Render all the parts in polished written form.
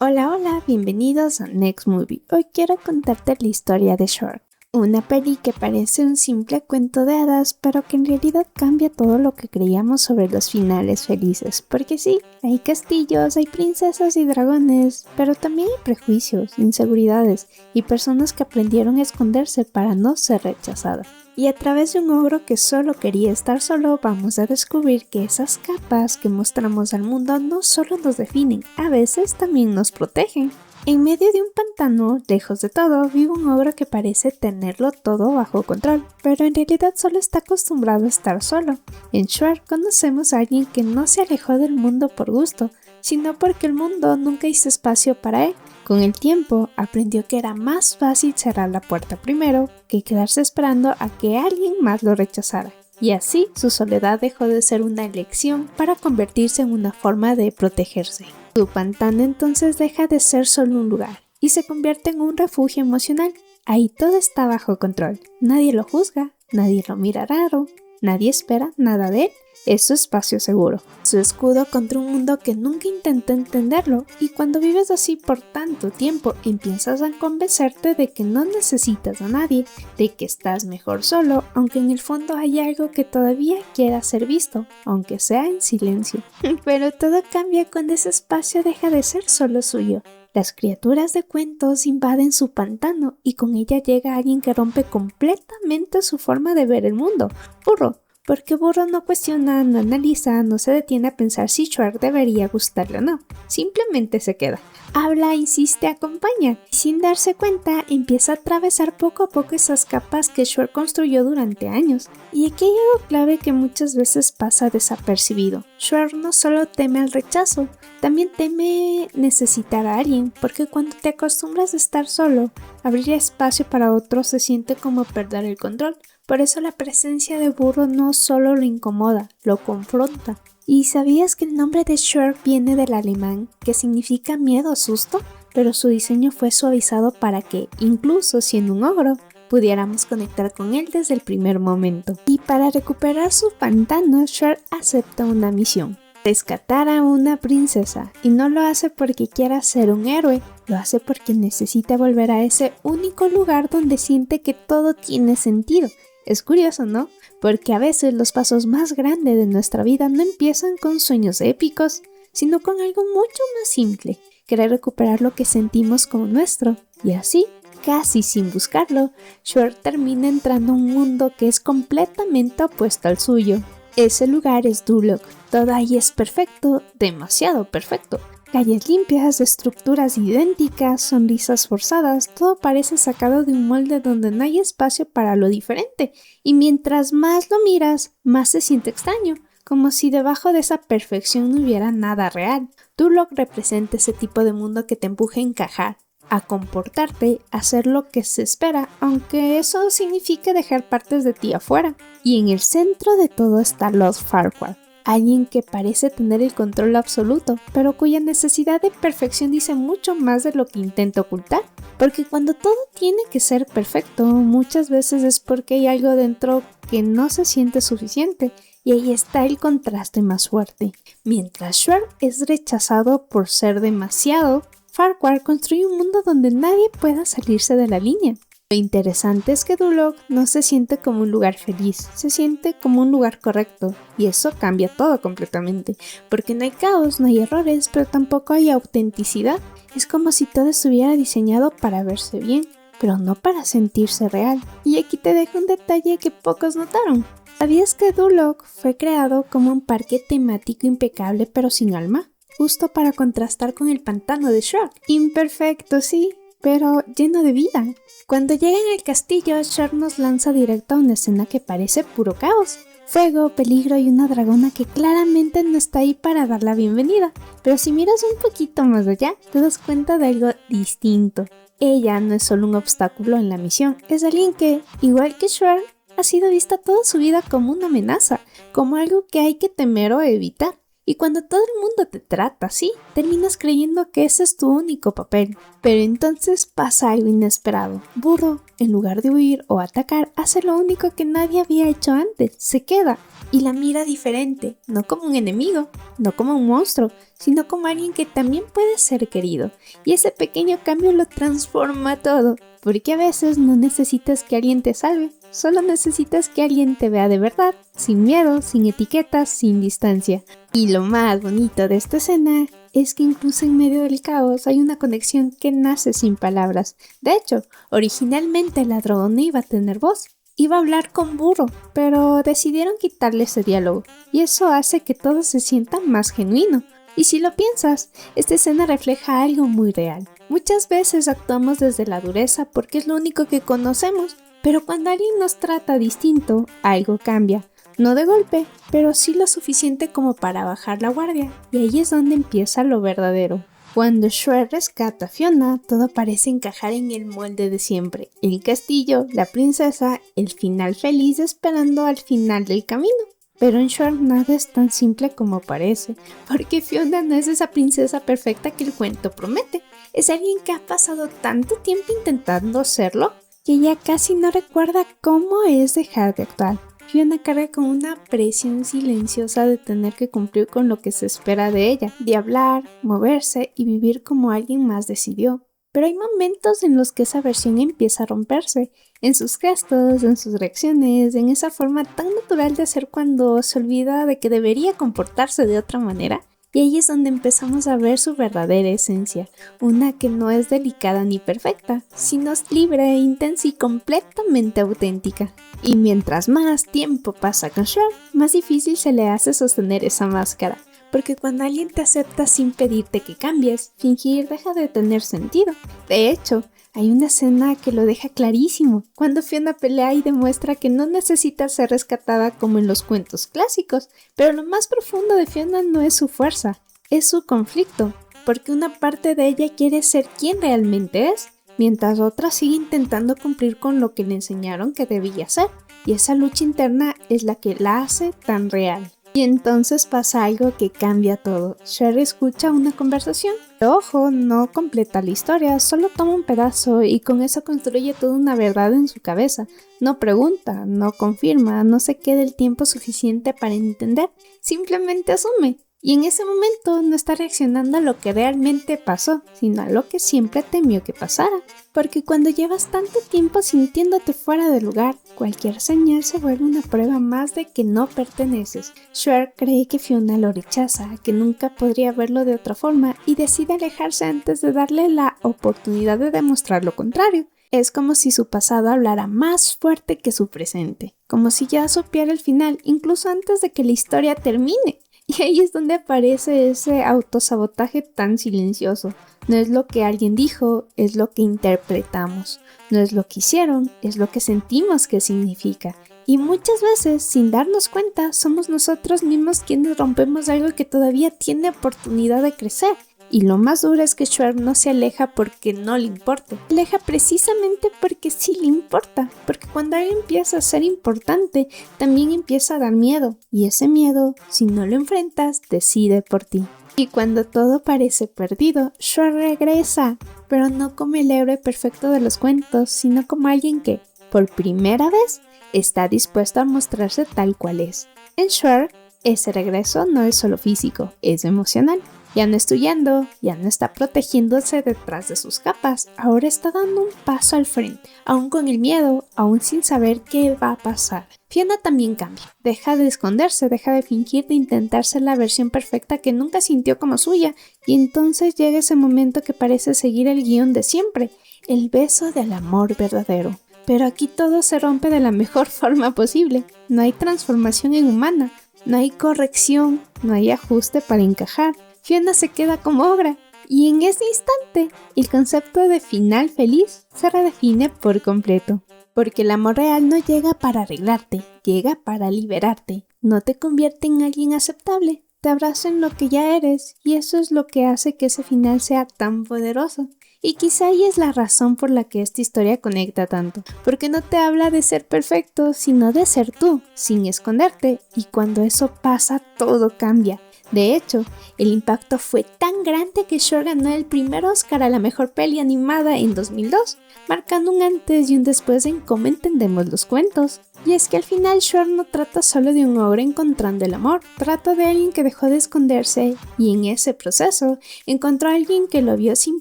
Hola, hola, bienvenidos a Next Movie. Hoy quiero contarte la historia de Shrek, una peli que parece un simple cuento de hadas, pero que en realidad cambia todo lo que creíamos sobre los finales felices. Porque sí, hay castillos, hay princesas y dragones, pero también hay prejuicios, inseguridades y personas que aprendieron a esconderse para no ser rechazadas. Y a través de un ogro que solo quería estar solo, vamos a descubrir que esas capas que mostramos al mundo no solo nos definen, a veces también nos protegen. En medio de un pantano, lejos de todo, vive un ogro que parece tenerlo todo bajo control, pero en realidad solo está acostumbrado a estar solo. En Shrek conocemos a alguien que no se alejó del mundo por gusto, sino porque el mundo nunca hizo espacio para él. Con el tiempo, aprendió que era más fácil cerrar la puerta primero que quedarse esperando a que alguien más lo rechazara. Y así, su soledad dejó de ser una elección para convertirse en una forma de protegerse. Su pantano entonces deja de ser solo un lugar y se convierte en un refugio emocional. Ahí todo está bajo control. Nadie lo juzga, nadie lo mira raro, nadie espera nada de él. Es su espacio seguro, su escudo contra un mundo que nunca intentó entenderlo, y cuando vives así por tanto tiempo empiezas a convencerte de que no necesitas a nadie, de que estás mejor solo, aunque en el fondo hay algo que todavía quiera ser visto, aunque sea en silencio. Pero todo cambia cuando ese espacio deja de ser solo suyo. Las criaturas de cuentos invaden su pantano y con ella llega alguien que rompe completamente su forma de ver el mundo. Burro. Porque Burro no cuestiona, no analiza, no se detiene a pensar si Shrek debería gustarle o no. Simplemente se queda. Habla, insiste, acompaña. Y sin darse cuenta, empieza a atravesar poco a poco esas capas que Shrek construyó durante años. Y aquí hay algo clave que muchas veces pasa desapercibido. Shrek no solo teme al rechazo, también teme necesitar a alguien, porque cuando te acostumbras a estar solo, abrir espacio para otros se siente como perder el control. Por eso la presencia de Burro no solo lo incomoda, lo confronta. ¿Y sabías que el nombre de Shrek viene del alemán, que significa miedo o susto? Pero su diseño fue suavizado para que, incluso siendo un ogro, pudiéramos conectar con él desde el primer momento. Y para recuperar su pantano, Shrek acepta una misión: rescatar a una princesa. Y no lo hace porque quiera ser un héroe, lo hace porque necesita volver a ese único lugar donde siente que todo tiene sentido. Es curioso, ¿no? Porque a veces los pasos más grandes de nuestra vida no empiezan con sueños épicos, sino con algo mucho más simple: querer recuperar lo que sentimos como nuestro. Y así, casi sin buscarlo, Shrek termina entrando a un mundo que es completamente opuesto al suyo. Ese lugar es Duloc. Todo ahí es perfecto, demasiado perfecto. Calles limpias, estructuras idénticas, sonrisas forzadas, todo parece sacado de un molde donde no hay espacio para lo diferente. Y mientras más lo miras, más se siente extraño, como si debajo de esa perfección no hubiera nada real. Duloc representa ese tipo de mundo que te empuja a encajar, a comportarte, a hacer lo que se espera, aunque eso signifique dejar partes de ti afuera. Y en el centro de todo está Lord Farquaad, alguien que parece tener el control absoluto, pero cuya necesidad de perfección dice mucho más de lo que intenta ocultar. Porque cuando todo tiene que ser perfecto, muchas veces es porque hay algo dentro que no se siente suficiente, y ahí está el contraste más fuerte. Mientras Shrek es rechazado por ser demasiado, Farquaad construye un mundo donde nadie pueda salirse de la línea. Lo interesante es que Duloc no se siente como un lugar feliz, se siente como un lugar correcto, y eso cambia todo completamente, porque no hay caos, no hay errores, pero tampoco hay autenticidad. Es como si todo estuviera diseñado para verse bien, pero no para sentirse real. Y aquí te dejo un detalle que pocos notaron. ¿Sabías que Duloc fue creado como un parque temático impecable pero sin alma? Justo para contrastar con el pantano de Shrek. Imperfecto, sí, pero lleno de vida. Cuando llegan al castillo, Shrek nos lanza directo a una escena que parece puro caos. Fuego, peligro y una dragona que claramente no está ahí para dar la bienvenida. Pero si miras un poquito más allá, te das cuenta de algo distinto. Ella no es solo un obstáculo en la misión, es alguien que, igual que Shrek, ha sido vista toda su vida como una amenaza, como algo que hay que temer o evitar. Y cuando todo el mundo te trata así, terminas creyendo que ese es tu único papel. Pero entonces pasa algo inesperado. Burro, en lugar de huir o atacar, hace lo único que nadie había hecho antes. Se queda y la mira diferente, no como un enemigo, no como un monstruo, sino como alguien que también puede ser querido. Y ese pequeño cambio lo transforma todo, porque a veces no necesitas que alguien te salve, solo necesitas que alguien te vea de verdad, sin miedo, sin etiquetas, sin distancia. Y lo más bonito de esta escena es que incluso en medio del caos hay una conexión que nace sin palabras. De hecho, originalmente la dragona iba a tener voz. Iba a hablar con Burro, pero decidieron quitarle ese diálogo, y eso hace que todo se sienta más genuino. Y si lo piensas, esta escena refleja algo muy real. Muchas veces actuamos desde la dureza porque es lo único que conocemos, pero cuando alguien nos trata distinto, algo cambia. No de golpe, pero sí lo suficiente como para bajar la guardia, y ahí es donde empieza lo verdadero. Cuando Shrek rescata a Fiona, todo parece encajar en el molde de siempre. El castillo, la princesa, el final feliz esperando al final del camino. Pero en Shrek nada es tan simple como parece, porque Fiona no es esa princesa perfecta que el cuento promete. Es alguien que ha pasado tanto tiempo intentando serlo, que ya casi no recuerda cómo es dejar de actuar. Fiona carga con una presión silenciosa de tener que cumplir con lo que se espera de ella, de hablar, moverse y vivir como alguien más decidió. Pero hay momentos en los que esa versión empieza a romperse, en sus gestos, en sus reacciones, en esa forma tan natural de ser cuando se olvida de que debería comportarse de otra manera. Y ahí es donde empezamos a ver su verdadera esencia, una que no es delicada ni perfecta, sino libre, intensa y completamente auténtica. Y mientras más tiempo pasa con Shrek, más difícil se le hace sostener esa máscara, porque cuando alguien te acepta sin pedirte que cambies, fingir deja de tener sentido. De hecho, hay una escena que lo deja clarísimo, cuando Fiona pelea y demuestra que no necesita ser rescatada como en los cuentos clásicos, pero lo más profundo de Fiona no es su fuerza, es su conflicto, porque una parte de ella quiere ser quien realmente es, mientras otra sigue intentando cumplir con lo que le enseñaron que debía ser, y esa lucha interna es la que la hace tan real. Y entonces pasa algo que cambia todo. Shrek escucha una conversación. Pero ojo, no completa la historia, solo toma un pedazo y con eso construye toda una verdad en su cabeza. No pregunta, no confirma, no se queda el tiempo suficiente para entender, simplemente asume. Y en ese momento no está reaccionando a lo que realmente pasó, sino a lo que siempre temió que pasara. Porque cuando llevas tanto tiempo sintiéndote fuera de lugar, cualquier señal se vuelve una prueba más de que no perteneces. Shrek cree que Fiona lo rechaza, que nunca podría verlo de otra forma y decide alejarse antes de darle la oportunidad de demostrar lo contrario. Es como si su pasado hablara más fuerte que su presente, como si ya supiera el final, incluso antes de que la historia termine. Y ahí es donde aparece ese autosabotaje tan silencioso. No es lo que alguien dijo, es lo que interpretamos. No es lo que hicieron, es lo que sentimos que significa. Y muchas veces, sin darnos cuenta, somos nosotros mismos quienes rompemos algo que todavía tiene oportunidad de crecer. Y lo más duro es que Shrek no se aleja porque no le importe. Se aleja precisamente porque sí le importa. Porque cuando alguien empieza a ser importante, también empieza a dar miedo. Y ese miedo, si no lo enfrentas, decide por ti. Y cuando todo parece perdido, Shrek regresa. Pero no como el héroe perfecto de los cuentos, sino como alguien que, por primera vez, está dispuesto a mostrarse tal cual es. En Shrek, ese regreso no es solo físico, es emocional. Ya no está huyendo, ya no está protegiéndose detrás de sus capas, ahora está dando un paso al frente, aún con el miedo, aún sin saber qué va a pasar. Fiona también cambia, deja de esconderse, deja de fingir, de intentar ser la versión perfecta que nunca sintió como suya, y entonces llega ese momento que parece seguir el guión de siempre, el beso del amor verdadero. Pero aquí todo se rompe de la mejor forma posible, no hay transformación en humana, no hay corrección, no hay ajuste para encajar. Fiona se queda como obra, y en ese instante, el concepto de final feliz se redefine por completo. Porque el amor real no llega para arreglarte, llega para liberarte. No te convierte en alguien aceptable, te abraza en lo que ya eres, y eso es lo que hace que ese final sea tan poderoso. Y quizá ahí es la razón por la que esta historia conecta tanto, porque no te habla de ser perfecto, sino de ser tú, sin esconderte, y cuando eso pasa todo cambia. De hecho, el impacto fue tan grande que Short ganó el primer Oscar a la mejor peli animada en 2002, marcando un antes y un después en cómo entendemos los cuentos. Y es que al final Short no trata solo de un ogro encontrando el amor, trata de alguien que dejó de esconderse y en ese proceso encontró a alguien que lo vio sin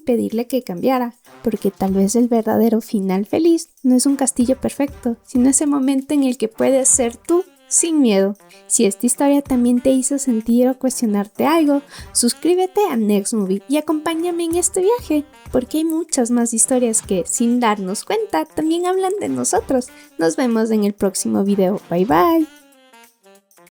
pedirle que cambiara, porque tal vez el verdadero final feliz no es un castillo perfecto, sino ese momento en el que puedes ser tú sin miedo. Si esta historia también te hizo sentir o cuestionarte algo, suscríbete a Next Movie y acompáñame en este viaje, porque hay muchas más historias que, sin darnos cuenta, también hablan de nosotros. Nos vemos en el próximo video. Bye bye.